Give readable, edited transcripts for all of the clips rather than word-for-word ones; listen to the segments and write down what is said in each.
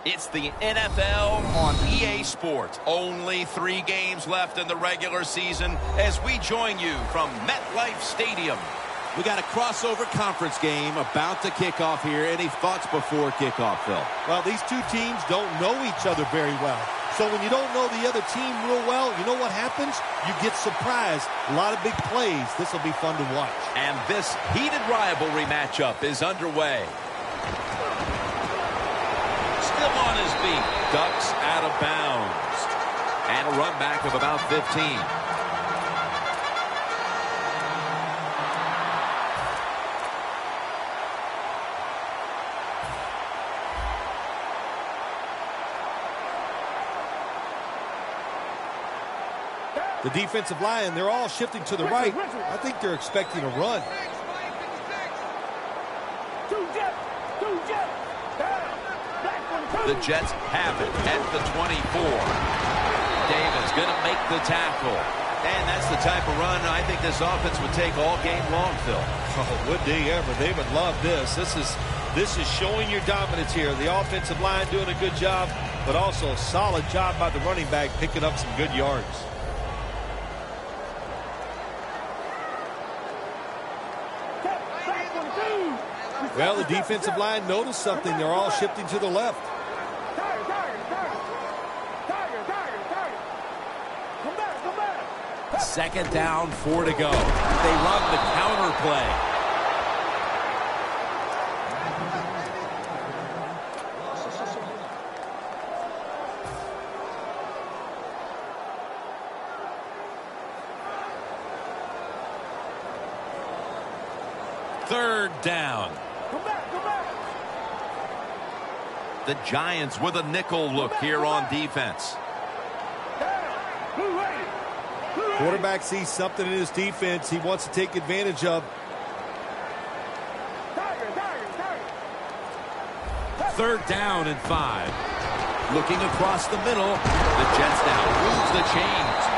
It's the NFL on EA Sports. Only 3 games left in the regular season as we join you from MetLife Stadium. We got a crossover conference game about to kick off here. Any thoughts before kickoff, Phil? Well, these two teams don't know each other very well. So when you don't know the other team real well, you know what happens? You get surprised. A lot of big plays. This will be fun to watch. And this heated rivalry matchup is underway. Still on his feet. Ducks out of bounds. And a run back of about 15. The defensive line, they're all shifting to the right. I think they're expecting a run. The Jets have it at the 24. Davis going to make the tackle. And that's the type of run I think this offense would take all game long, Phil. Oh, would they ever? They would love this. This is showing your dominance here. The offensive line doing a good job, but also a solid job by the running back picking up some good yards. Well, the defensive line noticed something. They're all shifting to the left. Second down, 4 to go. They run the counter play. Third down. The Giants with a nickel look here on defense. Quarterback sees something in his defense he wants to take advantage of. Third down and 5. Looking across the middle. The Jets now lose the chains.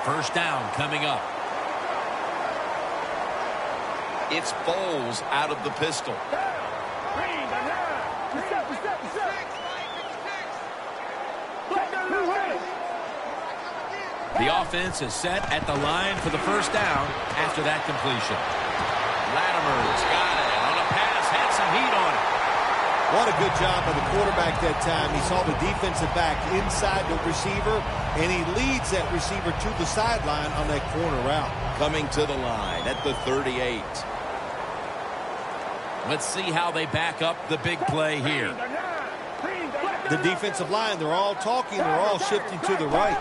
First down coming up. It's Foles out of the pistol. The offense is set at the line for the first down after that completion. Latimer's got it on a pass, had some heat on it. What a good job by the quarterback that time. He saw the defensive back inside the receiver, and he leads that receiver to the sideline on that corner route. Coming to the line at the 38. Let's see how they back up the big play here. The defensive line, they're all talking, they're all shifting to the right.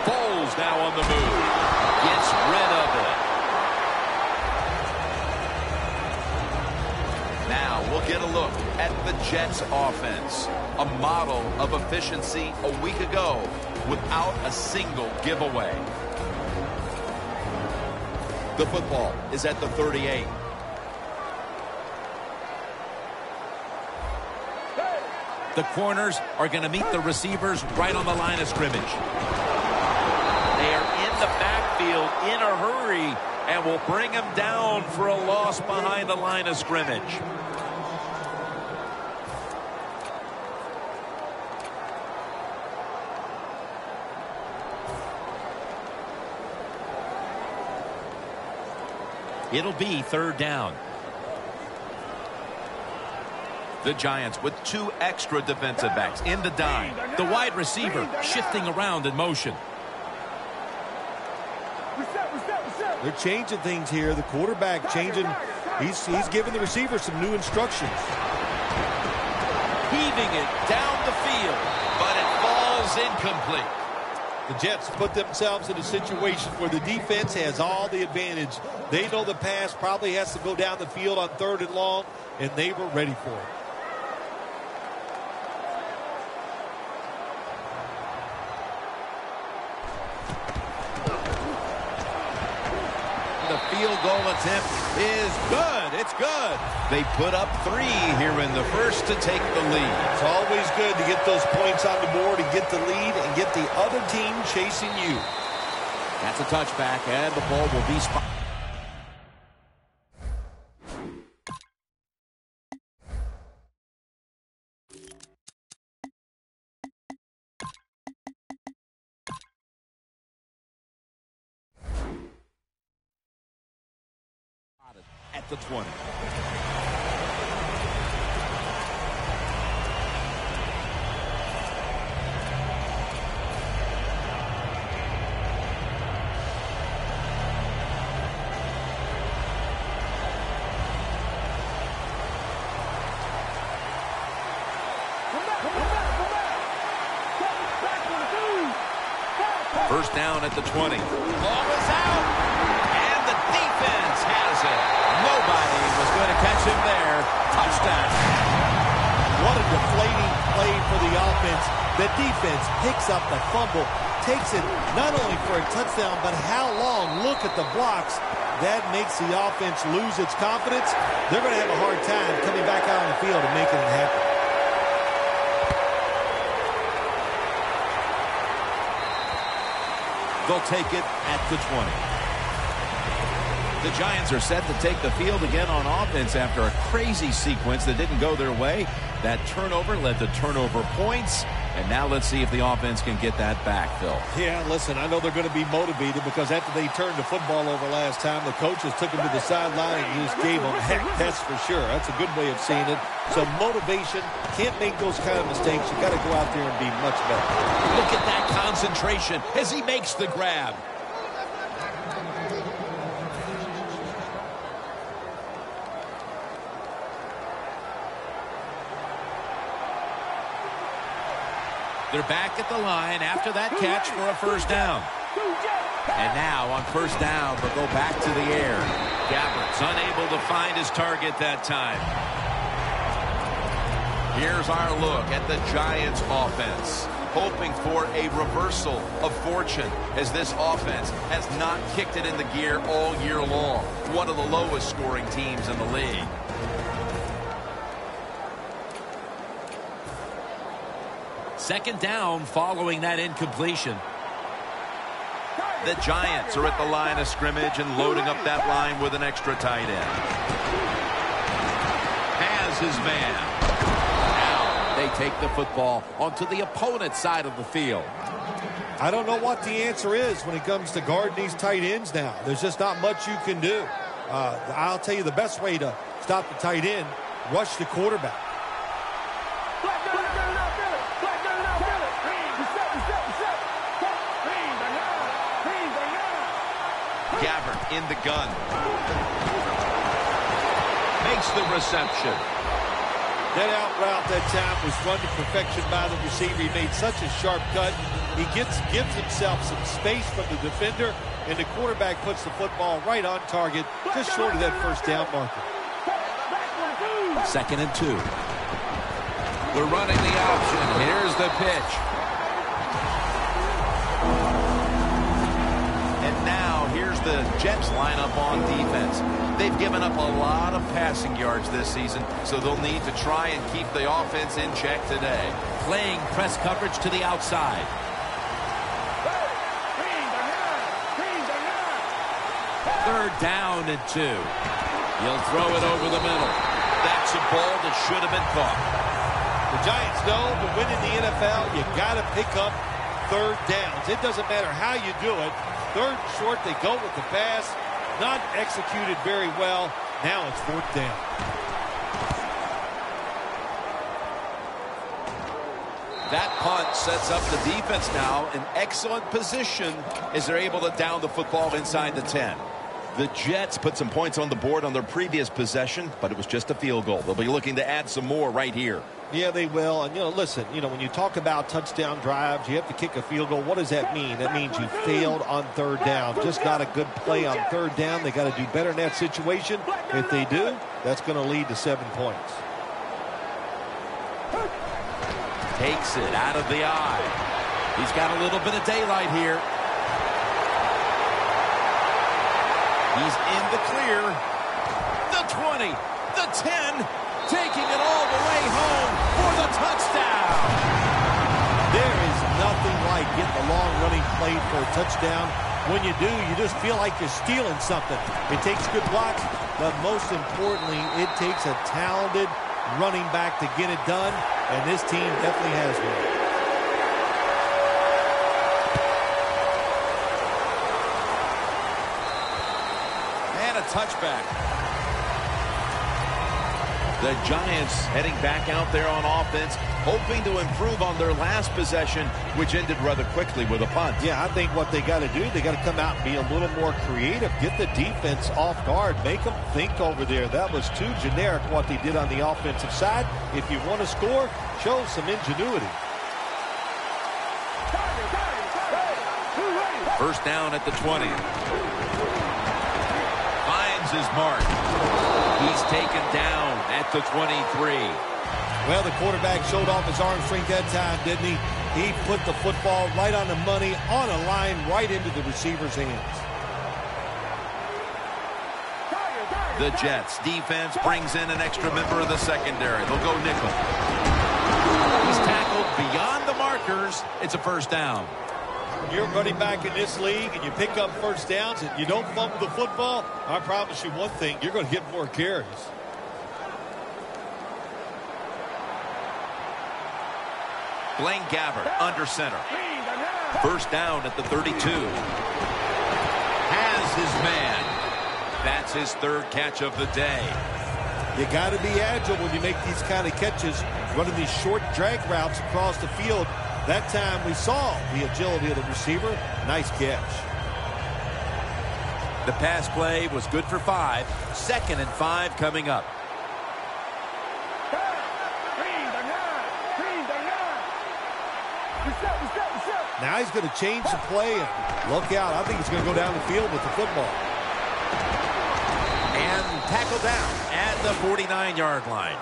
Foles now on the move. Gets rid of it. Now we'll get a look at the Jets offense. A model of efficiency a week ago without a single giveaway. The football is at the 38. The corners are going to meet the receivers right on the line of scrimmage. They are in the backfield in a hurry and will bring them down for a loss behind the line of scrimmage. It'll be third down. The Giants with 2 extra defensive backs in the dime. The wide receiver shifting around in motion. They're changing things here. The quarterback changing. He's giving the receiver some new instructions. Heaving it down the field, but it falls incomplete. The Jets put themselves in a situation where the defense has all the advantage. They know the pass probably has to go down the field on 3rd and long, and they were ready for it. The field goal attempt is good. It's good. They put up 3 here in the first to take the lead. It's always good to get those points on the board and get the lead and get the other team chasing you. That's a touchback, and the ball will be spotted. At the 20. First down at the 20. Ball is out, and the defense has it. Nobody was going to catch him there. Touchdown. What a deflating play for the offense. The defense picks up the fumble, takes it not only for a touchdown, but how long? Look at the blocks. That makes the offense lose its confidence. They're going to have a hard time coming back out on the field and making it happen. They'll take it at the 20. The Giants are set to take the field again on offense after a crazy sequence that didn't go their way. That turnover led to turnover points. And now let's see if the offense can get that back, Phil. Yeah, listen, I know they're going to be motivated because after they turned the football over last time, the coaches took them to the sideline and just gave them heck, that's for sure. That's a good way of seeing it. So motivation, can't make those kind of mistakes. You got to go out there and be much better. Look at that concentration as he makes the grab. They're back at the line after that catch for a first down. And now on first down, they'll go back to the air. Gabbert's unable to find his target that time. Here's our look at the Giants offense. Hoping for a reversal of fortune as this offense has not kicked it in the gear all year long. One of the lowest scoring teams in the league. Second down following that incompletion. The Giants are at the line of scrimmage and loading up that line with an extra tight end. Has his man. Now they take the football onto the opponent's side of the field. I don't know what the answer is when it comes to guarding these tight ends now. There's just not much you can do. I'll tell you the best way to stop the tight end, rush the quarterback. Gabbert in the gun. Makes the reception. That out route that time was run to perfection by the receiver. He made such a sharp cut. He gives himself some space from the defender, and the quarterback puts the football right on target, just short of that first down marker. 2nd and 2. They're running the option. Here's the pitch. The Jets line up on defense. They've given up a lot of passing yards this season, so they'll need to try and keep the offense in check today. Playing press coverage to the outside. Third down and 2. He'll throw it over the middle. That's a ball that should have been caught. The Giants know to win in the NFL, you got to pick up third downs. It doesn't matter how you do it. Third and short, they go with the pass. Not executed very well. Now it's 4th down. That punt sets up the defense now in excellent position as they're able to down the football inside the 10. The Jets put some points on the board on their previous possession, but it was just a field goal. They'll be looking to add some more right here. Yeah, they will. And, listen, when you talk about touchdown drives, you have to kick a field goal. What does that mean? That means you failed on third down. Just not a good play on third down. They got to do better in that situation. If they do, that's going to lead to 7 points. Takes it out of the eye. He's got a little bit of daylight here. He's in the clear. 20, the 10, taking it all the way home for the touchdown. There is nothing like getting the long running play for a touchdown. When you do, you just feel like you're stealing something. It takes good blocks, but most importantly, it takes a talented running back to get it done, and this team definitely has one. And a touchback. The Giants heading back out there on offense, hoping to improve on their last possession, which ended rather quickly with a punt. Yeah, I think what they got to do, they got to come out and be a little more creative, get the defense off guard, make them think over there. That was too generic what they did on the offensive side. If you want to score, show some ingenuity. First down at the 20. Finds his mark. He's taken down at the 23. Well, the quarterback showed off his arm strength that time, didn't he? He put the football right on the money, on a line, right into the receiver's hands. The Jets defense brings in an extra member of the secondary. They'll go nickel. He's tackled beyond the markers. It's a first down. You're running back in this league and you pick up first downs and you don't fumble the football, I promise you one thing, you're going to get more carries. Blaine Gabbert under center. First down at the 32. Has his man. That's his third catch of the day. You got to be agile when you make these kind of catches, running these short drag routes across the field. That time we saw the agility of the receiver. Nice catch. The pass play was good for 5. 2nd and 5 coming up. Now he's going to change the play and look out. I think he's going to go down the field with the football. And tackle down at the 49-yard line.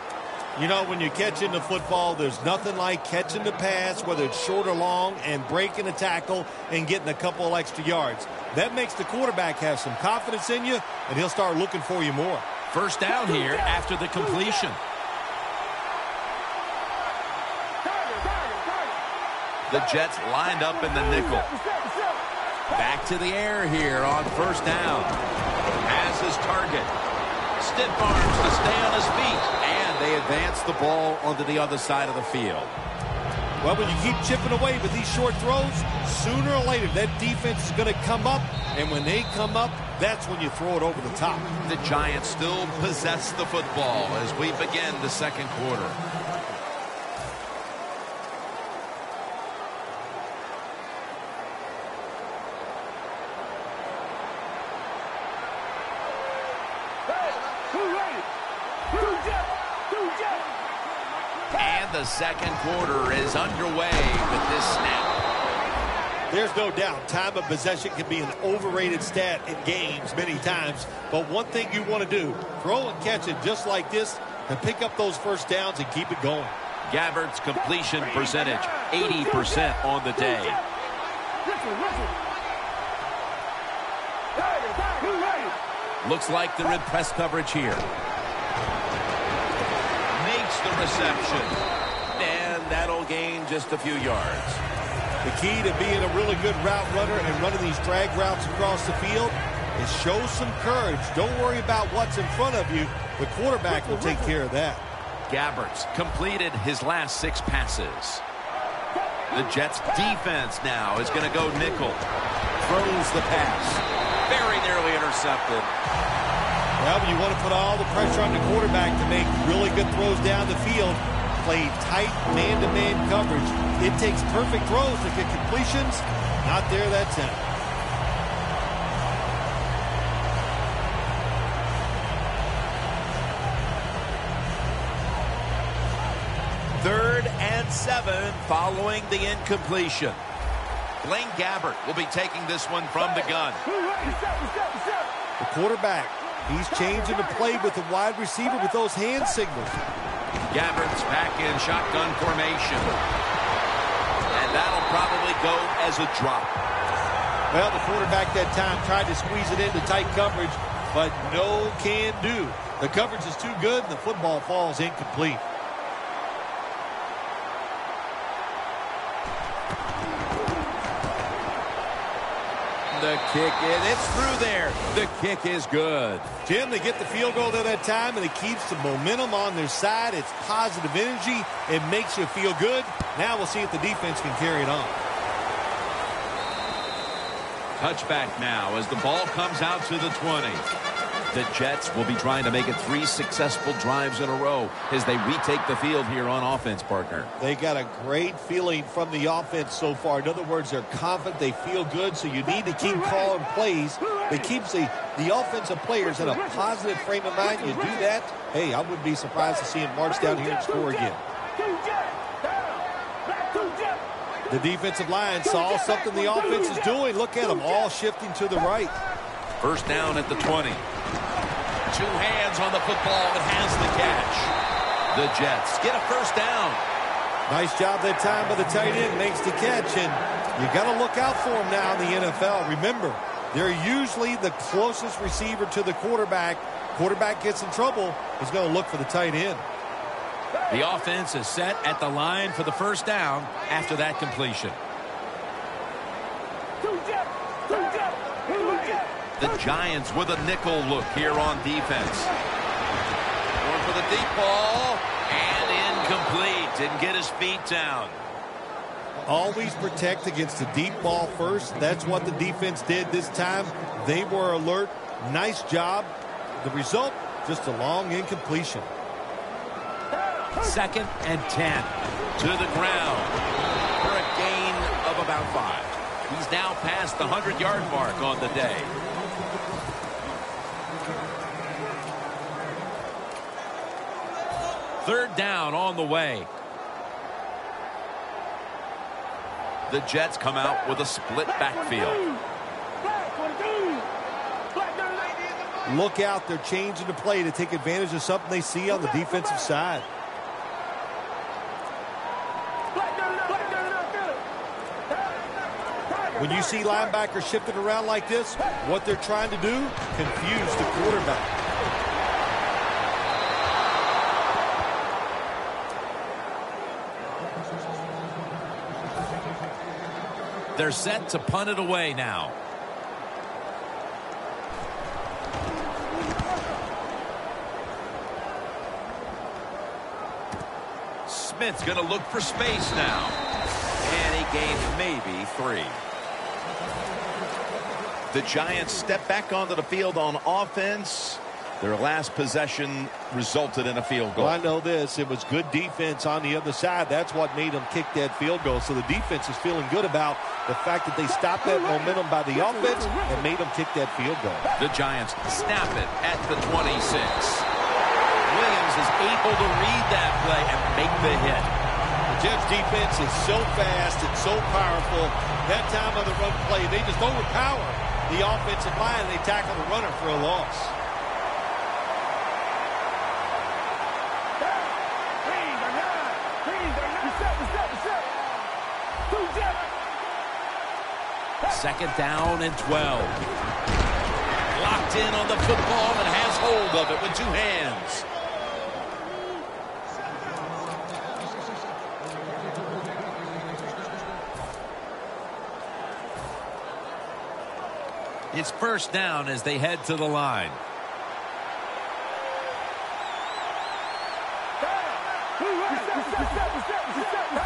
You know, when you're catching the football, there's nothing like catching the pass, whether it's short or long, and breaking a tackle and getting a couple of extra yards. That makes the quarterback have some confidence in you, and he'll start looking for you more. First down here after the completion. The Jets lined up in the nickel. Back to the air here on first down. Has his target. Stiff arms to stay on his feet. And they advance the ball onto the other side of the field. Well, when you keep chipping away with these short throws, sooner or later that defense is going to come up. And when they come up, that's when you throw it over the top. The Giants still possess the football as we begin the second quarter. And the second quarter is underway with this snap. There's no doubt time of possession can be an overrated stat in games many times. But one thing you want to do, throw and catch it just like this and pick up those first downs and keep it going. Gabbert's completion percentage, 80% on the day. Looks like they're in press coverage here. Makes the reception. And that'll gain just a few yards. The key to being a really good route runner and running these drag routes across the field is show some courage. Don't worry about what's in front of you. The quarterback will take care of that. Gabbert's completed his last 6 passes. The Jets defense now is going to go nickel. Throws the pass. Very nearly intercepted. Well, you want to put all the pressure on the quarterback to make really good throws down the field. Play tight man-to-man coverage. It takes perfect throws to get completions. Not there that time. Third and 7 following the incompletion. Blaine Gabbert will be taking this one from the gun. The quarterback, he's changing the play with the wide receiver with those hand signals. Gabbert's back in shotgun formation. And that'll probably go as a drop. Well, the quarterback that time tried to squeeze it into tight coverage, but no can do. The coverage is too good, and the football falls incomplete. The kick it's through there. The kick is good. Jim, they get the field goal there that time, and it keeps the momentum on their side. It's positive energy. It makes you feel good. Now we'll see if the defense can carry it on. Touchback now as the ball comes out to the 20. The Jets will be trying to make it 3 successful drives in a row as they retake the field here on offense, partner. They got a great feeling from the offense so far. In other words, they're confident, they feel good, so you need to keep calling plays. It keeps the offensive players in a positive frame of mind. You do that, hey, I wouldn't be surprised to see them march down here and score again. The defensive line saw something the offense is doing. Look at them all shifting to the right. First down at the 20. 2 hands on the football and has the catch. The Jets get a first down. Nice job that time by the tight end. Makes the catch, and you got to look out for them now in the NFL. Remember, they're usually the closest receiver to the quarterback. Quarterback gets in trouble, he's going to look for the tight end. The offense is set at the line for the first down after that completion. The Giants with a nickel look here on defense. Going for the deep ball, and incomplete. Didn't get his feet down. Always protect against the deep ball first. That's what the defense did this time. They were alert. Nice job. The result, just a long incompletion. 2nd and 10. To the ground for a gain of about 5. He's now past the 100-yard mark on the day. Third down on the way. The Jets come out with a split backfield. Look out, they're changing the play to take advantage of something they see on the defensive side. When you see linebackers shifting around like this, what they're trying to do, confuse the quarterback. They're set to punt it away now. Smith's going to look for space now. And he gained maybe 3. The Giants step back onto the field on offense. Their last possession resulted in a field goal. Well, I know this. It was good defense on the other side. That's what made them kick that field goal. So the defense is feeling good about the fact that they stopped that momentum by the offense and made them kick that field goal. The Giants snap it at the 26. Williams is able to read that play and make the hit. The Jets defense is so fast and so powerful. That time of the run play, they just overpower the offensive line and they tackle the runner for a loss. Second down and 12. Locked in on the football and has hold of it with 2 hands. It's first down as they head to the line.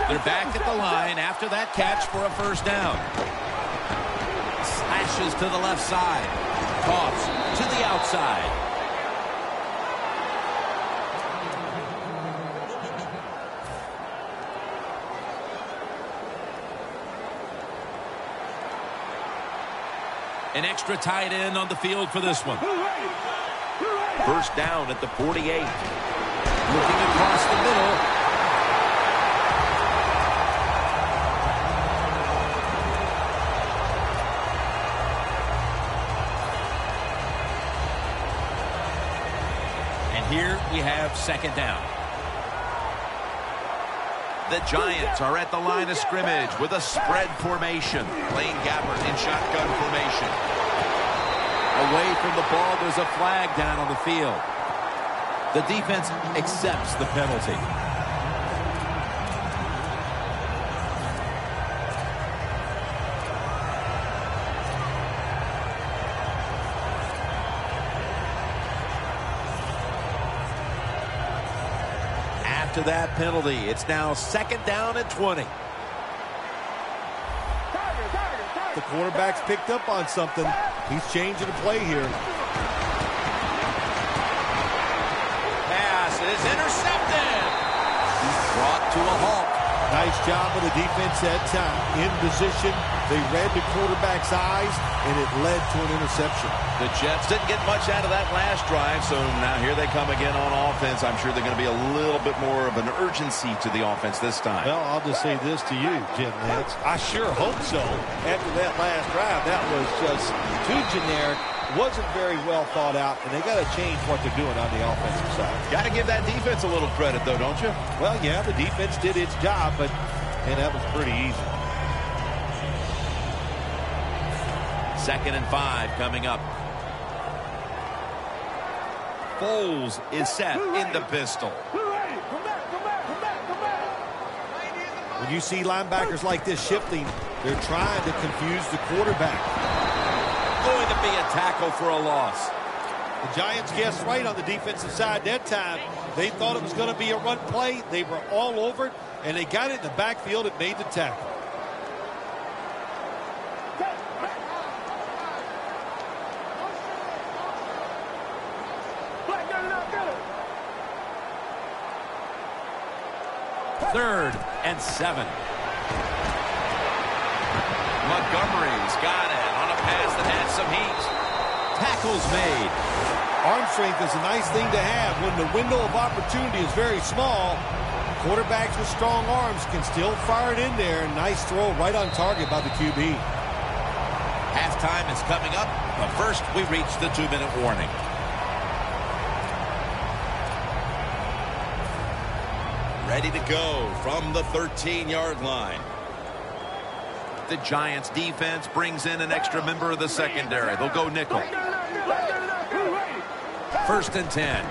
They're back at the line after that catch for a first down. Slashes to the left side. Toss to the outside. An extra tight end on the field for this one. First down at the 48. Looking across the middle. Here we have second down. The Giants are at the line of scrimmage with a spread formation. Lane Gabbert in shotgun formation. Away from the ball, there's a flag down on the field. The defense accepts the penalty. After that penalty, it's now 2nd down and 20. The quarterback's picked up on something. He's changing the play here. Pass is intercepted. He's brought to a halt. Nice job of the defense that time. In position, they read the quarterback's eyes, and it led to an interception. The Jets didn't get much out of that last drive, so now here they come again on offense. I'm sure they're going to be a little bit more of an urgency to the offense this time. Well, I'll just say this to you, Jim Nance. I sure hope so. After that last drive, that was just too generic. Wasn't very well thought out, and they got to change what they're doing on the offensive side. Got to give that defense a little credit, though, don't you? Well, yeah, the defense did its job, but man, that was pretty easy. 2nd and 5 coming up. Foles is set in the pistol. When you see linebackers like this shifting, they're trying to confuse the quarterback. Going to be a tackle for a loss. The Giants guessed right on the defensive side that time. They thought it was going to be a run play. They were all over it, and they got it in the backfield and made the tackle. Third and 7. Montgomery's got it on a pass that had some heat. Tackles made. Arm strength is a nice thing to have when the window of opportunity is very small. Quarterbacks with strong arms can still fire it in there. Nice throw right on target by the QB. Halftime is coming up, but first we reach the 2-minute warning. Ready to go from the 13-yard line. The Giants defense brings in an extra member of the secondary. They'll go nickel. 1st and 10.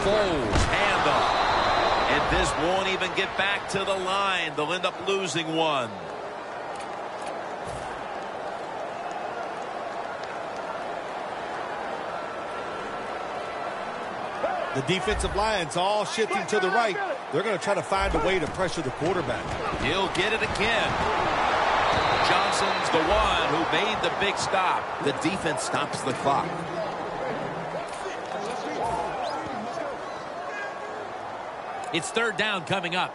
Foles, handoff. And this won't even get back to the line. They'll end up losing one. The defensive line's all shifting to the right. They're going to try to find a way to pressure the quarterback. He'll get it again. Johnson's the one who made the big stop. The defense stops the clock. It's 3rd down coming up.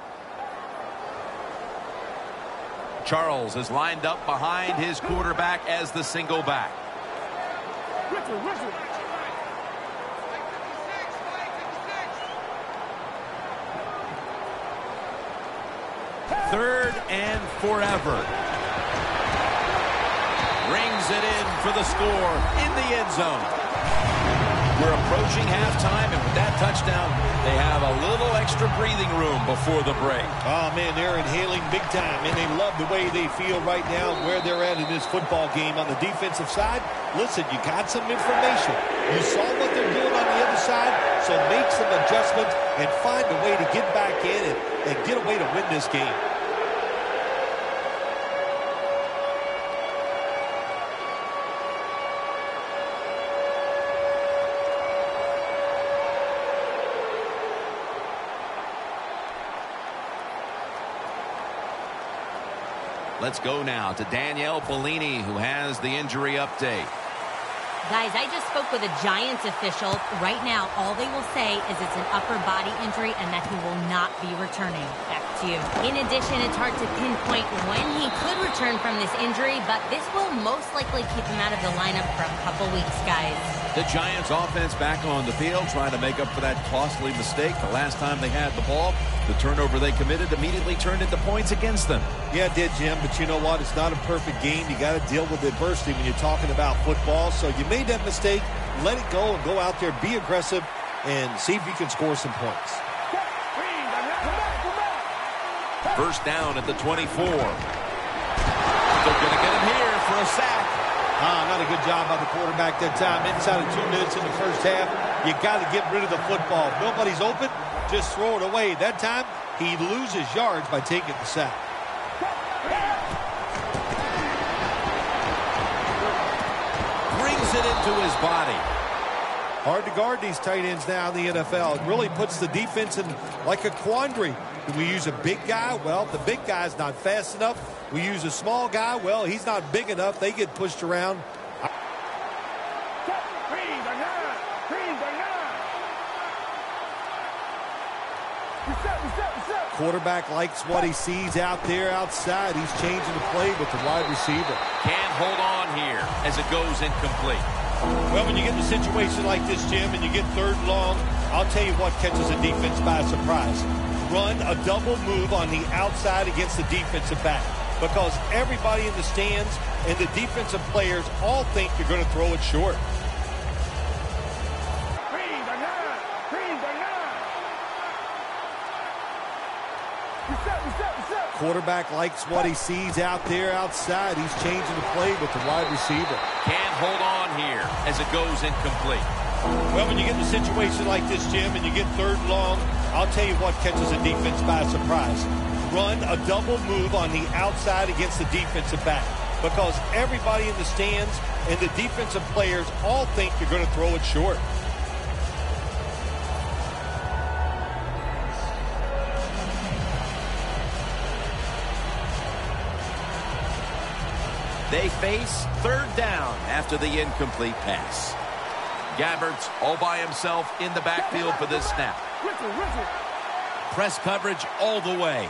Charles is lined up behind his quarterback as the single back. Third and forever. Rings it in for the score in the end zone. We're approaching halftime, and with that touchdown, they have a little extra breathing room before the break. Oh, man, they're inhaling big time, and they love the way they feel right now where they're at in this football game. On the defensive side, listen, you got some information. You saw what they're doing on the other side, so make some adjustments and find a way to get back in and get a way to win this game. Let's go now to Danielle Bellini, who has the injury update. Guys, I just spoke with a Giants official. Right now, all they will say is it's an upper body injury and that he will not be returning. Back to you. In addition, it's hard to pinpoint when he could return from this injury, but this will most likely keep him out of the lineup for a couple weeks, guys. The Giants offense back on the field trying to make up for that costly mistake. The last time they had the ball, the turnover they committed immediately turned into points against them. Yeah, it did, Jim, but you know what? It's not a perfect game. You got to deal with adversity when you're talking about football. So you made that mistake, let it go, and go out there, be aggressive, and see if you can score some points. First down at the 24. They're going to get him here for a sack. Not a good job by the quarterback that time. Inside of 2 minutes in the first half, You got to get rid of the football. If nobody's open, just throw it away. That time, he loses yards by taking the sack. Brings it into his body. Hard to guard these tight ends now in the NFL. It really puts the defense in like a quandary. Do we use a big guy? Well, the big guy's not fast enough. We use a small guy. Well, he's not big enough. They get pushed around. Quarterback likes what he sees out there outside. He's changing the play with the wide receiver. Can't hold on here as it goes incomplete. Well, when you get in a situation like this, Jim, and you get third and long, I'll tell you what catches a defense by surprise. Run a double move on the outside against the defensive back, because everybody in the stands and the defensive players all think you're going to throw it short. Quarterback likes what he sees out there outside. He's changing the play with the wide receiver. Can't hold on here as it goes incomplete. Well, when you get in a situation like this, Jim, and you get third and long, I'll tell you what catches a defense by surprise. Run a double move on the outside against the defensive back, because everybody in the stands and the defensive players all think you're going to throw it short. They face third down after the incomplete pass. Gabbert's all by himself in the backfield for this snap. Press coverage all the way.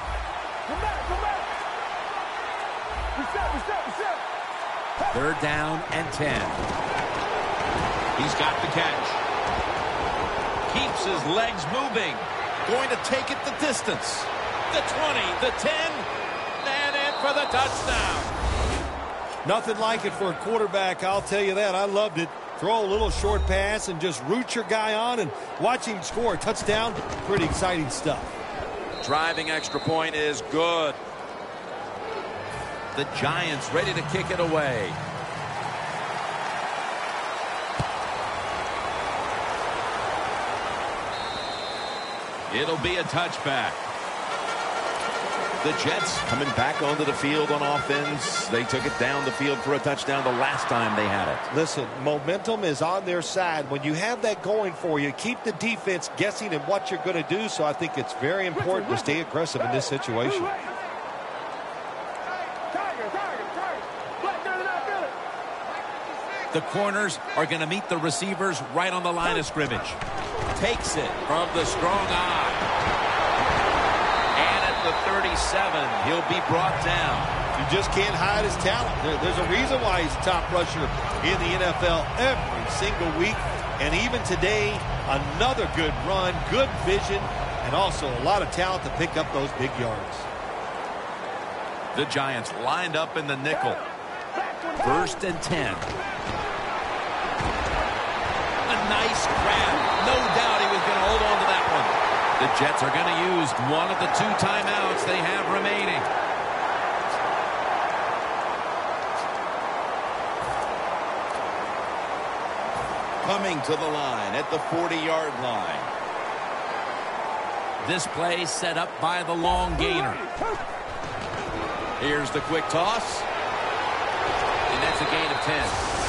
Third down and 10. He's got the catch. Keeps his legs moving. Going to take it the distance. The 20, the 10, and in for the touchdown. Nothing like it for a quarterback, I'll tell you that. I loved it. Throw a little short pass and just root your guy on and watch him score a touchdown. Pretty exciting stuff. Driving extra point is good. The Giants ready to kick it away. It'll be a touchback. The Jets coming back onto the field on offense. They took it down the field for a touchdown the last time they had it. Listen, momentum is on their side. When you have that going for you, keep the defense guessing at what you're going to do. So I think it's very important to stay aggressive in this situation. The corners are going to meet the receivers right on the line of scrimmage. Takes it from the strong eye. The 37, he'll be brought down. You just can't hide his talent. There's a reason why he's a top rusher in the NFL every single week. And even today, another good run, good vision, and also a lot of talent to pick up those big yards. The Giants lined up in the nickel. First and 10. A nice grab. No doubt he was going to hold on to that one. The Jets are going to use one of the 2 timeouts they have remaining. Coming to the line at the 40-yard line. This play set up by the long gainer. Here's the quick toss. And that's a gain of 10.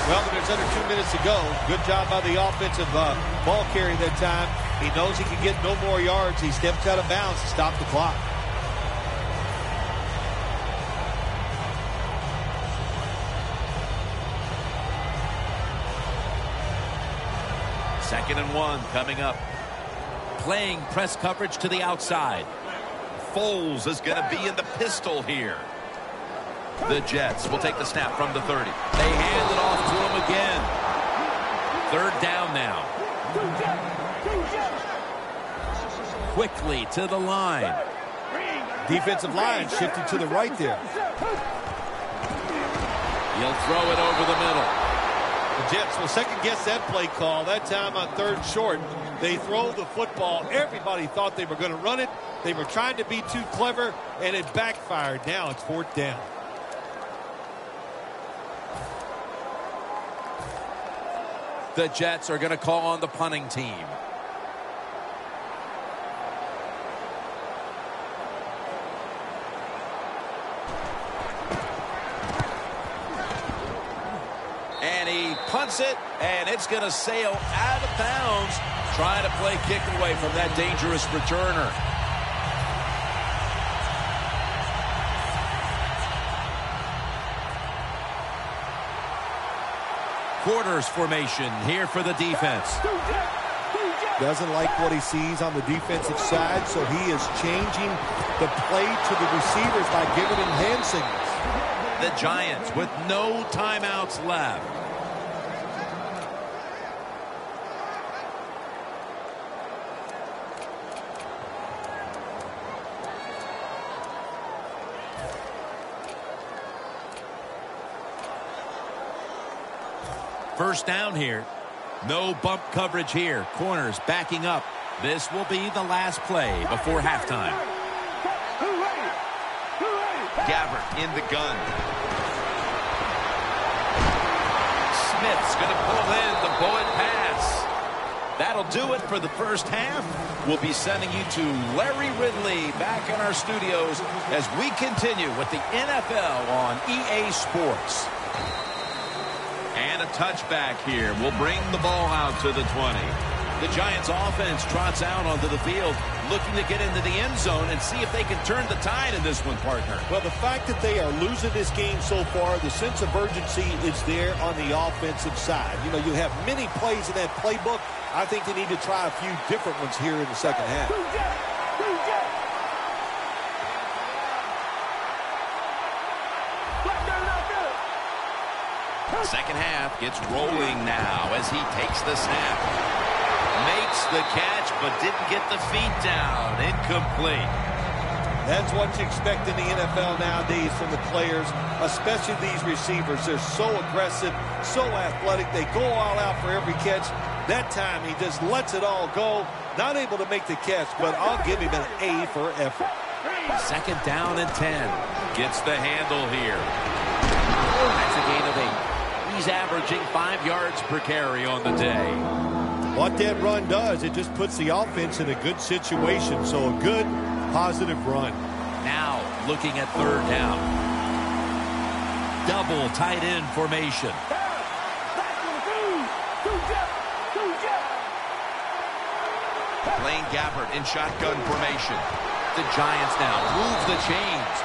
Well, there's under 2 minutes to go. Good job by the offensive ball carrier that time. He knows he can get no more yards. He steps out of bounds to stop the clock. Second and 1 coming up. Playing press coverage to the outside. Foles is going to be in the pistol here. The Jets will take the snap from the 30. They hand it off to him again. Third down now. Quickly to the line. Defensive line shifted to the right there. He'll throw it over the middle. The Jets will second guess that play call. That time on third and short. They throw the football. Everybody thought they were going to run it. They were trying to be too clever, and it backfired. Now it's fourth down. The Jets are going to call on the punting team. And he punts it, and it's going to sail out of bounds, trying to play kick away from that dangerous returner. Quarters formation here for the defense. Doesn't like what he sees on the defensive side, so he is changing the play to the receivers by giving him hand signals. The Giants with no timeouts left. First down here. No bump coverage here. Corners backing up. This will be the last play before halftime. Gabbert in the gun. Smith's going to pull in the bullet pass. That'll do it for the first half. We'll be sending you to Larry Ridley back in our studios as we continue with the NFL on EA Sports. And a touchback here will bring the ball out to the 20. The Giants offense trots out onto the field, looking to get into the end zone and see if they can turn the tide in this one, partner. Well, the fact that they are losing this game so far, the sense of urgency is there on the offensive side. You know, you have many plays in that playbook. I think they need to try a few different ones here in the second half. Second half gets rolling now as he takes the snap. Makes the catch, but didn't get the feet down. Incomplete. That's what you expect in the NFL nowadays from the players, especially these receivers. They're so aggressive, so athletic. They go all out for every catch. That time he just lets it all go. Not able to make the catch, but I'll give him an A for effort. Second down and 10. Gets the handle here. That's a gain of 8. He's averaging 5 yards per carry on the day. What that run does, it just puts the offense in a good situation. So a good, positive run. Now looking at third down. Double tight end formation. Blaine Gabbert in shotgun formation. The Giants now move the chains.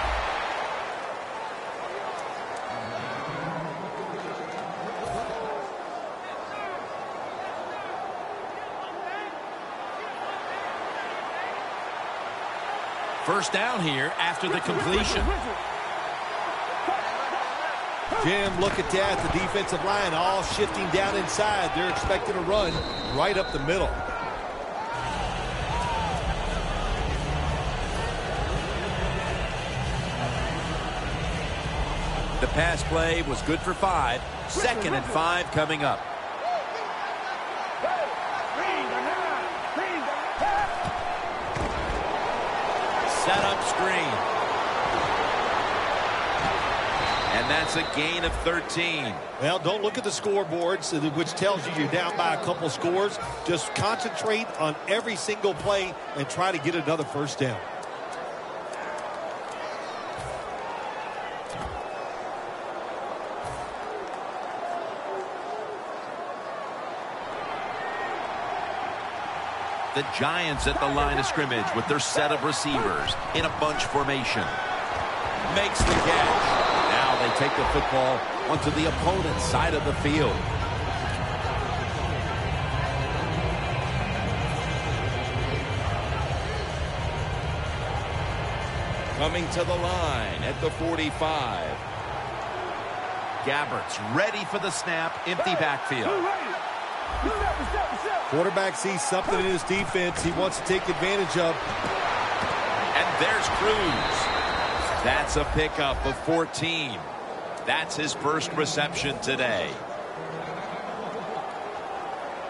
First down here after the completion. Jim, look at that. The defensive line all shifting down inside. They're expecting a run right up the middle. The pass play was good for 5. Second and 5 coming up. Set up screen. And that's a gain of 13. Well, don't look at the scoreboards, which tells you you're down by a couple scores. Just concentrate on every single play and try to get another first down. The Giants at the line of scrimmage with their set of receivers in a bunch formation. Makes the catch. Now they take the football onto the opponent's side of the field. Coming to the line at the 45. Gabbert's ready for the snap. Empty backfield. Quarterback sees something in his defense he wants to take advantage of. And there's Cruz. That's a pickup of 14. That's his first reception today.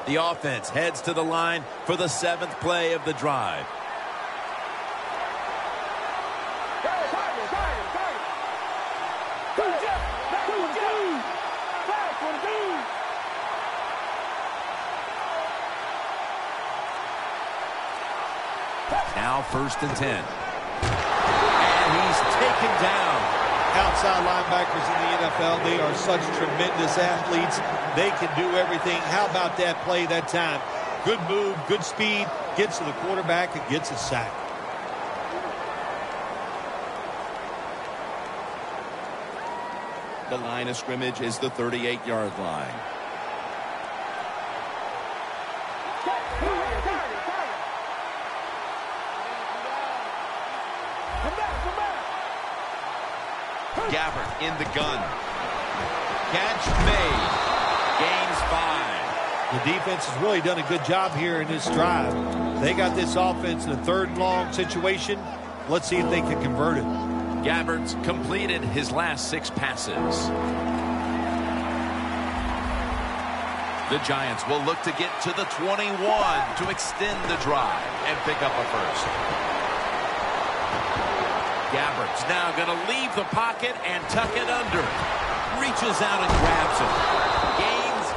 The offense heads to the line for the 7th play of the drive. 1st and 10. And he's taken down. Outside linebackers in the NFL, they are such tremendous athletes. They can do everything. How about that play that time? Good move, good speed, gets to the quarterback and gets a sack. The line of scrimmage is the 38-yard line. Gabbert in the gun. Catch made. Gains 5. The defense has really done a good job here in this drive. They got this offense in a 3rd and long situation. Let's see if they can convert it. Gabbert's completed his last 6 passes. The Giants will look to get to the 21 to extend the drive and pick up a first. Gabbert's now going to leave the pocket and tuck it under. Reaches out and grabs it. Gains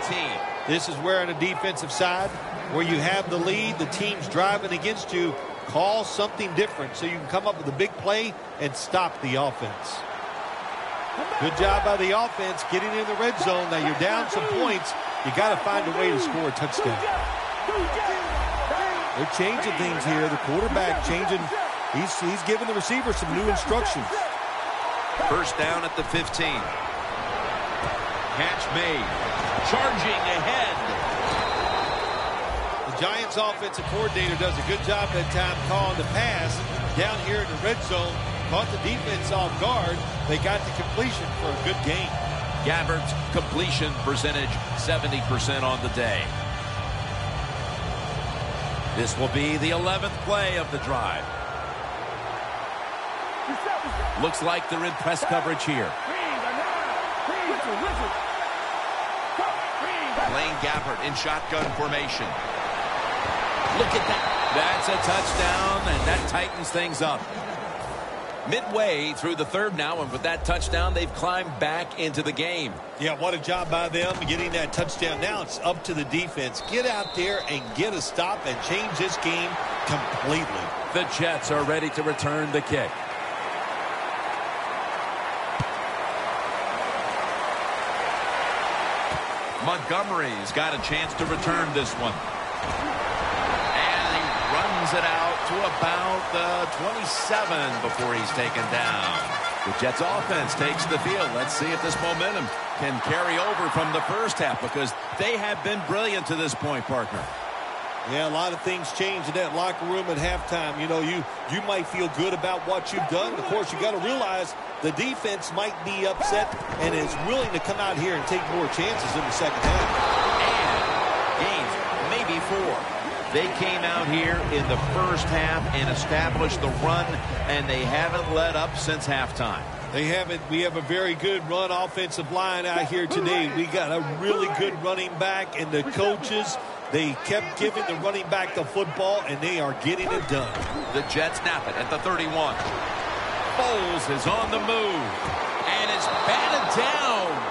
18. This is where on the defensive side, where you have the lead, the team's driving against you, call something different so you can come up with a big play and stop the offense. Good job by the offense getting in the red zone. Now you're down some points. You got to find a way to score a touchdown. They're changing things here. The quarterback changing. He's giving the receiver some new instructions. 1st down at the 15. Catch made. Charging ahead. The Giants offensive coordinator does a good job that time calling the pass down here in the red zone. Caught the defense off guard. They got the completion for a good game. Gabbert's completion percentage 70% on the day. This will be the 11th play of the drive. Looks like they're in press coverage here. Blaine Gabbert in shotgun formation. Look at that. That's a touchdown, and that tightens things up. Midway through the 3rd now, and with that touchdown, they've climbed back into the game. Yeah, what a job by them getting that touchdown. Now it's up to the defense. Get out there and get a stop and change this game completely. The Jets are ready to return the kick. Montgomery's got a chance to return this one. And he runs it out to about the 27 before he's taken down. The Jets offense takes the field. Let's see if this momentum can carry over from the 1st half, because they have been brilliant to this point, partner. Yeah, a lot of things change in that locker room at halftime. You know, you might feel good about what you've done. Of course, you got to realize the defense might be upset and is willing to come out here and take more chances in the 2nd half. And gains maybe 4. They came out here in the 1st half and established the run, and they haven't let up since halftime. They haven't. We have a very good run offensive line out here today. We got a really good running back, and the coaches, they kept giving the running back the football, and they are getting it done. The Jets snap it at the 31. Foles is on the move, and it's batted down.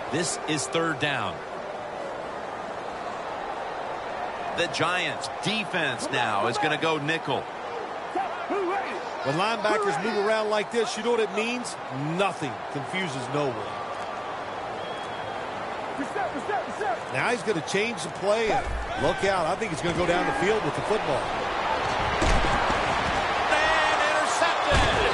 This is 3rd down. The Giants defense now is going to go nickel. When linebackers move around like this, you know what it means? Nothing. Confuses no one. Now he's going to change the play. And look out. I think he's going to go down the field with the football. And intercepted.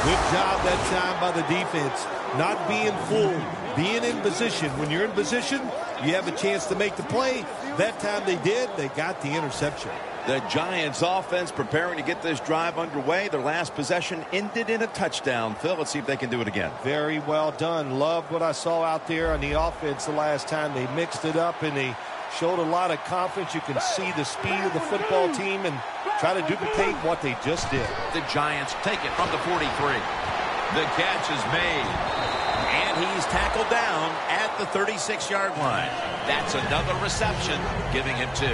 Good job that time by the defense. Not being fooled. Being in position. When you're in position, you have a chance to make the play. That time they did. They got the interception. The Giants offense preparing to get this drive underway. Their last possession ended in a touchdown. Phil, let's see if they can do it again. Very well done. Loved what I saw out there on the offense the last time. They mixed it up and they showed a lot of confidence. You can see the speed of the football team and try to duplicate what they just did. The Giants take it from the 43. The catch is made. And he's tackled down at the 36-yard line. That's another reception, giving him 2.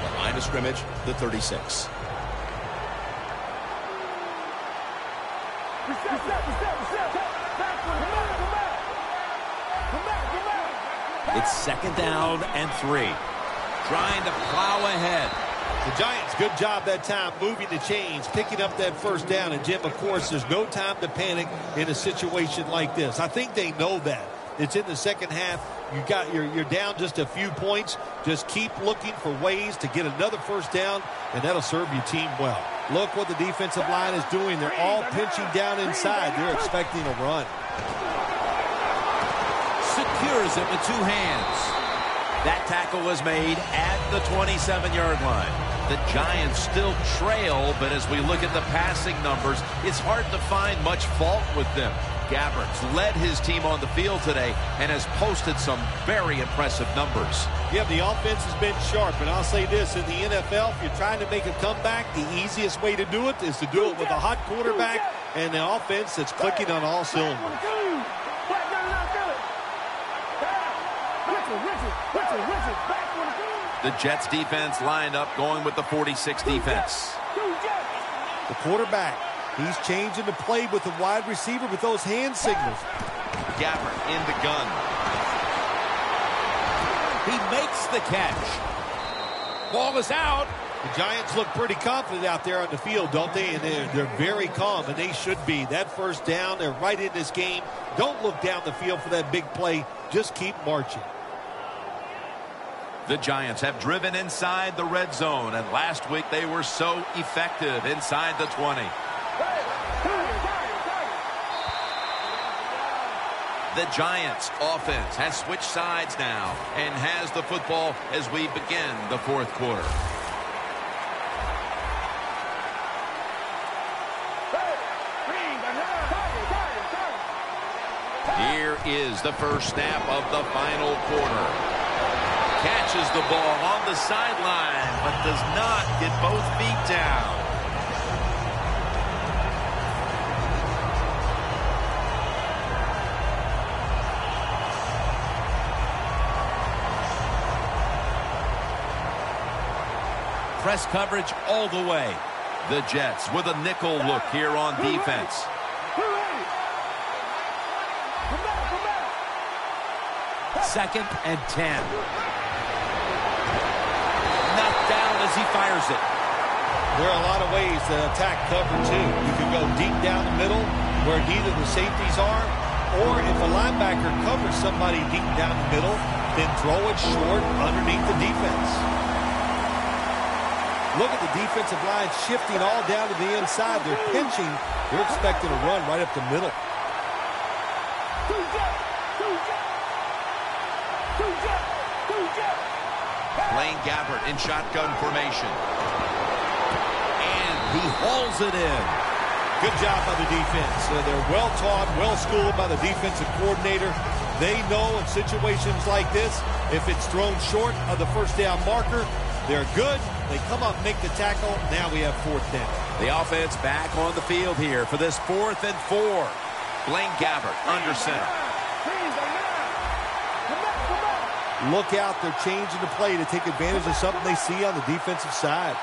The line of scrimmage, the 36. It's 2nd down and 3. Trying to plow ahead. The Giants, good job that time moving the chains, picking up that 1st down. And, Jim, of course, there's no time to panic in a situation like this. I think they know that. It's in the second half. You're down just a few points. Just keep looking for ways to get another 1st down, and that'll serve your team well. Look what the defensive line is doing. They're all pinching down inside. They're expecting a run. Secures it with 2 hands. That tackle was made at the 27-yard line. The Giants still trail, but as we look at the passing numbers, it's hard to find much fault with them. Gabbert's led his team on the field today and has posted some very impressive numbers. Yeah, the offense has been sharp, and I'll say this, in the NFL, if you're trying to make a comeback, the easiest way to do it is to do it with a hot quarterback and an offense that's clicking on all cylinders. The Jets defense lined up going with the 46 defense. The quarterback, he's changing the play with the wide receiver with those hand signals. Gabbert in the gun. He makes the catch. Ball is out. The Giants look pretty confident out there on the field, don't they? And they're very calm, and they should be. That 1st down, they're right in this game. Don't look down the field for that big play. Just keep marching. The Giants have driven inside the red zone, and last week they were so effective inside the 20. The Giants offense has switched sides now and has the football as we begin the 4th quarter. Here is the first snap of the final quarter. Catches the ball on the sideline, but does not get both feet down. Press coverage all the way. The Jets with a nickel look here on defense. 2nd and 10. Knocked down as he fires it. There are a lot of ways to attack cover 2. You can go deep down the middle where neither the safeties are, or if a linebacker covers somebody deep down the middle, then throw it short underneath the defense. Look at the defensive line shifting all down to the inside. They're pinching. They're expecting a run right up the middle. Blaine Gabbert in shotgun formation. And he hauls it in. Good job by the defense. They're well-taught, well-schooled by the defensive coordinator. They know in situations like this, if it's thrown short of the 1st down marker, they're good. They come up, make the tackle. Now we have 4th down. The offense back on the field here for this 4th and 4. Blaine Gabbert under center. Look out, they're changing the play to take advantage of something they see on the defensive side.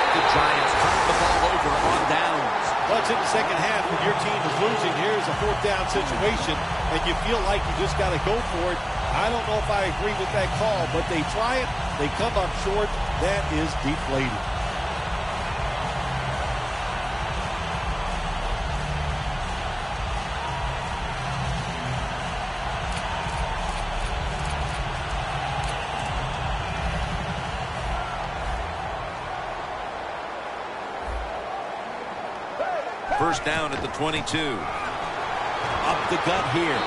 The Giants turn the ball over on downs. Well, it's in the second half when your team is losing. Here's a 4th down situation, and you feel like you just got to go for it. I don't know if I agree with that call, but they try it. They come up short. That is deflating. First down at the 22. Up the gut here.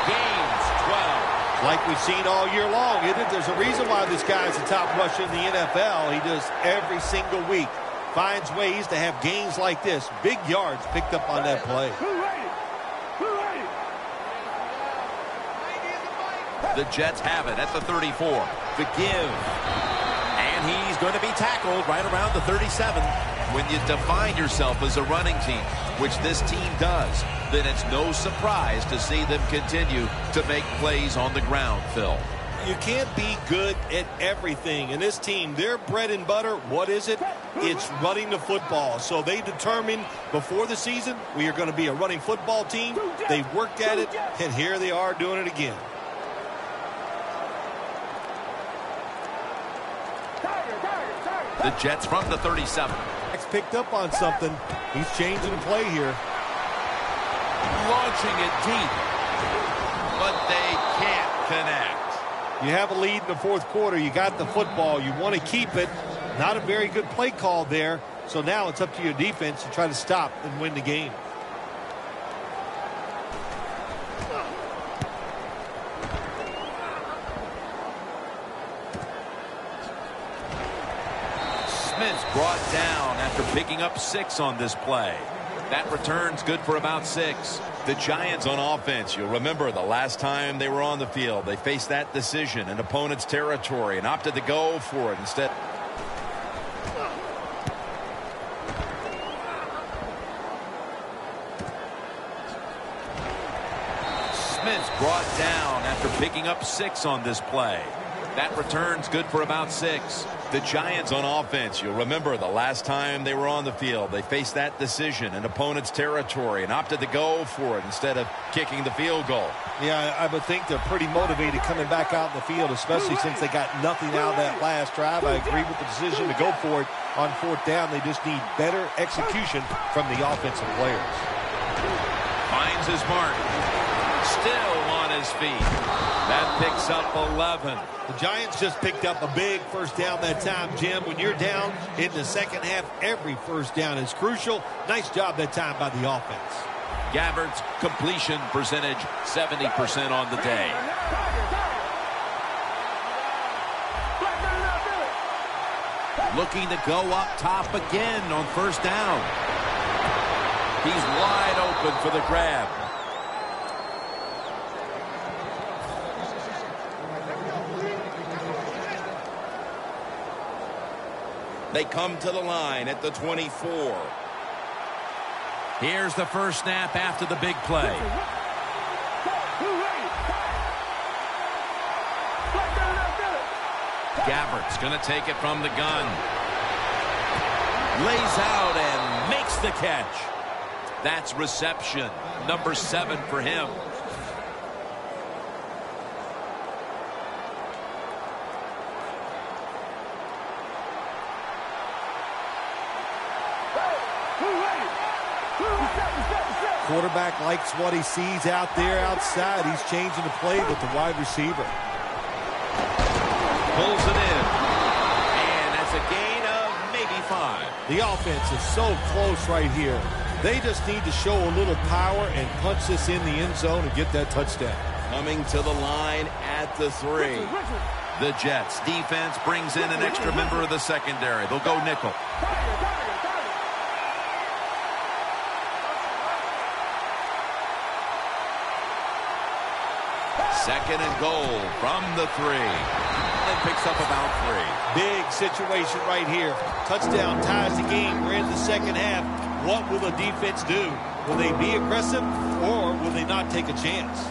Gains 12. Like we've seen all year long, isn't it? There's a reason why this guy's a top rusher in the NFL. He does every single week. Finds ways to have gains like this. Big yards picked up on that play. The Jets have it at the 34. The give. And he's going to be tackled right around the 37. When you define yourself as a running team, which this team does, then it's no surprise to see them continue to make plays on the ground, Phil. You can't be good at everything. And this team, their bread and butter, what is it? It's running the football. So they determined before the season we are going to be a running football team. They worked at it, and here they are doing it again. The Jets from the 37. Picked up on something. He's changing the play here. Launching it deep. But they can't connect. You have a lead in the fourth quarter. You got the football. You want to keep it. Not a very good play call there. So now it's up to your defense to try to stop and win the game. Smith brought down after picking up 6 on this play. That return's good for about 6. The Giants on offense, you'll remember the last time they were on the field, they faced that decision in opponent's territory and opted to go for it instead. Smith brought down after picking up 6 on this play. That return's good for about 6. The Giants on offense, you'll remember the last time they were on the field, they faced that decision in opponent's territory and opted to go for it instead of kicking the field goal. Yeah, I would think they're pretty motivated coming back out in the field, especially since they got nothing out of that last drive. I agree with the decision to go for it on fourth down. They just need better execution from the offensive players. Finds his mark. Still on his feet. That picks up 11. The Giants just picked up a big first down that time, Jim. When you're down in the second half, every first down is crucial. Nice job that time by the offense. Gabbard's completion percentage 70% on the day. Looking to go up top again on first down. He's wide open for the grab. They come to the line at the 24. Here's the first snap after the big play. Gabbard's going to take it from the gun. Lays out and makes the catch. That's reception number 7 for him. Quarterback likes what he sees out there outside. He's changing the play with the wide receiver. Pulls it in. And that's a gain of maybe 5. The offense is so close right here. They just need to show a little power and punch this in the end zone and get that touchdown. Coming to the line at the 3. The Jets defense brings in an extra member of the secondary. They'll go nickel. Second and goal from the 3. And picks up about 3. Big situation right here. Touchdown ties the game. We're in the second half. What will the defense do? Will they be aggressive or will they not take a chance?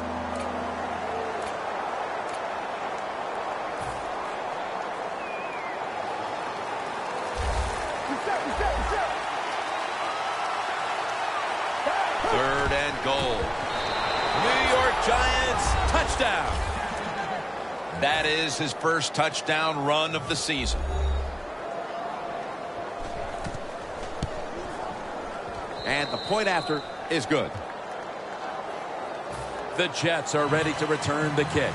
Third and goal. New York Giants touchdown. That is his first touchdown run of the season. And the point after is good. The Jets are ready to return the kick.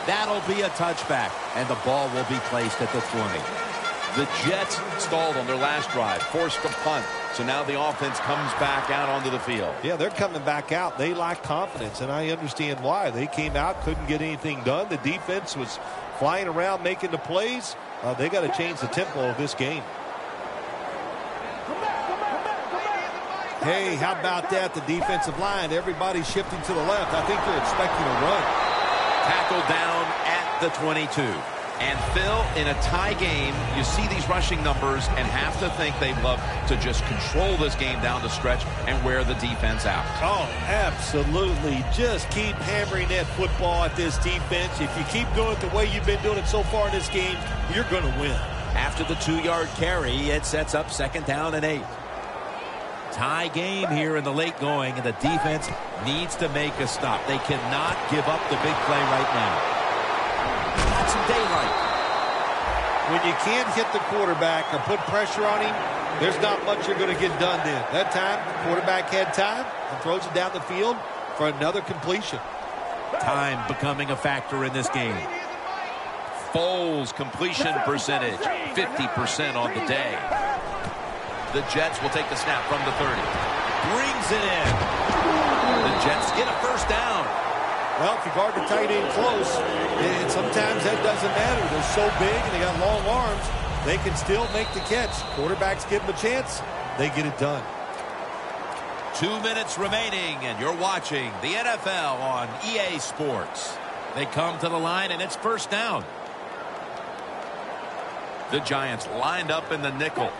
That'll be a touchback, and the ball will be placed at the 20. The Jets stalled on their last drive, forced a punt, so now the offense comes back out onto the field. Yeah, they're coming back out. They lack confidence, and I understand why. They came out, couldn't get anything done. The defense was flying around making the plays. They got to change the tempo of this game. Hey, how about that? The defensive line, everybody's shifting to the left. I think they're expecting a run. Tackled down at the 22. And Phil, in a tie game, you see these rushing numbers and have to think they'd love to just control this game down the stretch and wear the defense out. Oh, absolutely. Just keep hammering that football at this defense. If you keep doing it the way you've been doing it so far in this game, you're going to win. After the 2-yard carry, it sets up 2nd down and 8. Tie game here in the late going, and the defense needs to make a stop. They cannot give up the big play right now. Got some daylight. When you can't hit the quarterback or put pressure on him, there's not much you're going to get done then. That time, the quarterback had time and throws it down the field for another completion. Time becoming a factor in this game. Foles' completion percentage, 50% on the day. The Jets will take the snap from the 30. Brings it in. The Jets get a 1st down. Well, if you guard the tight end close, and sometimes that doesn't matter. They're so big and they got long arms, they can still make the catch. Quarterbacks give them a chance. They get it done. 2 minutes remaining, and you're watching the NFL on EA Sports. They come to the line, and it's 1st down. The Giants lined up in the nickel.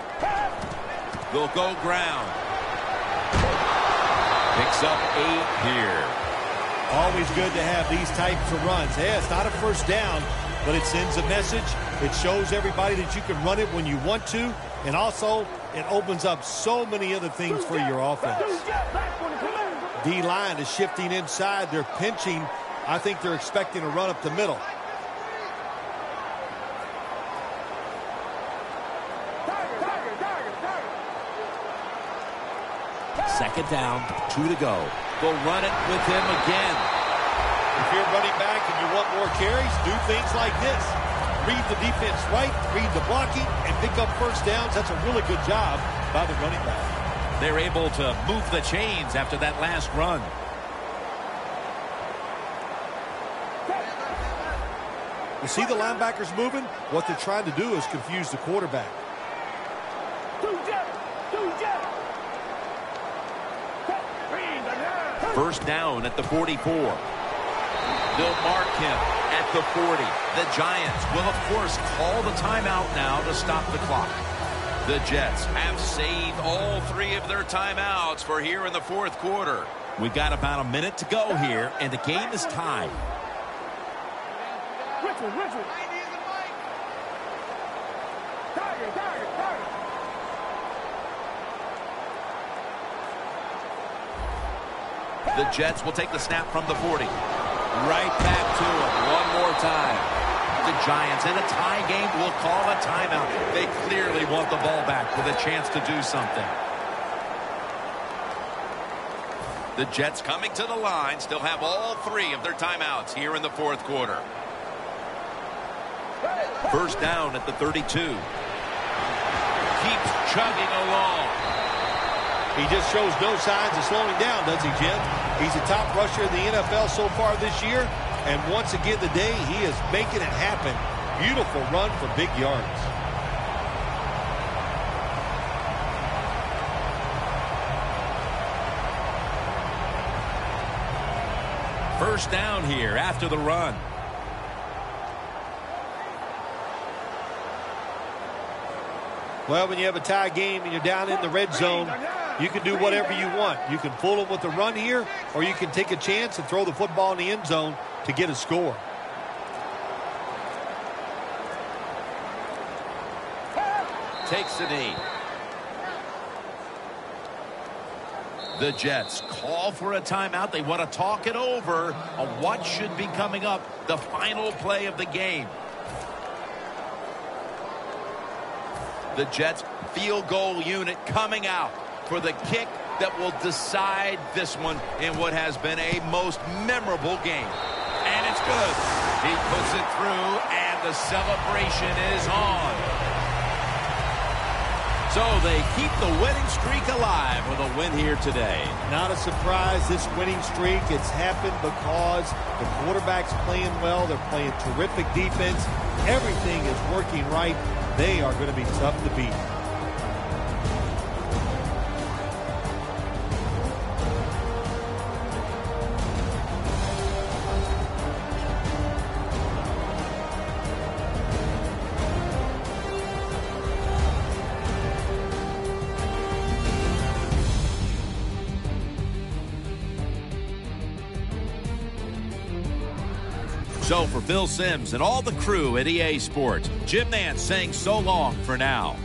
They'll go ground. Picks up 8 here. Always good to have these types of runs. Yeah, it's not a 1st down, but it sends a message. It shows everybody that you can run it when you want to, and also it opens up so many other things for your offense. D-line is shifting inside. They're pinching. I think they're expecting a run up the middle. Second down, 2 to go. They'll run it with him again. If you're running back and you want more carries, do things like this. Read the defense right, read the blocking, and pick up 1st downs. That's a really good job by the running back. They're able to move the chains after that last run. You see the linebackers moving? What they're trying to do is confuse the quarterback. 1st down at the 44. They'll mark him at the 40. The Giants will, of course, call the timeout now to stop the clock. The Jets have saved all 3 of their timeouts for here in the 4th quarter. We've got about a minute to go here, and the game is tied. Richard. The Jets will take the snap from the 40. Right back to him one more time. The Giants in a tie game will call a timeout. They clearly want the ball back with a chance to do something. The Jets coming to the line still have all 3 of their timeouts here in the 4th quarter. 1st down at the 32. Keeps chugging along. He just shows no signs of slowing down, does he, Jim? He's the top rusher in the NFL so far this year. And once again today, he is making it happen. Beautiful run for big yards. First down here after the run. Well, when you have a tie game and you're down in the red zone, you can do whatever you want. You can fool them with a run here, or you can take a chance and throw the football in the end zone to get a score. Takes the knee. The Jets call for a timeout. They want to talk it over on what should be coming up, the final play of the game. The Jets field goal unit coming out for the kick that will decide this one in what has been a most memorable game. And it's good. He puts it through, and the celebration is on. So they keep the winning streak alive with a win here today. Not a surprise, this winning streak. It's happened because the quarterback's playing well. They're playing terrific defense. Everything is working right. They are going to be tough to beat. So for Phil Simms and all the crew at EA Sports, Jim Nance saying so long for now.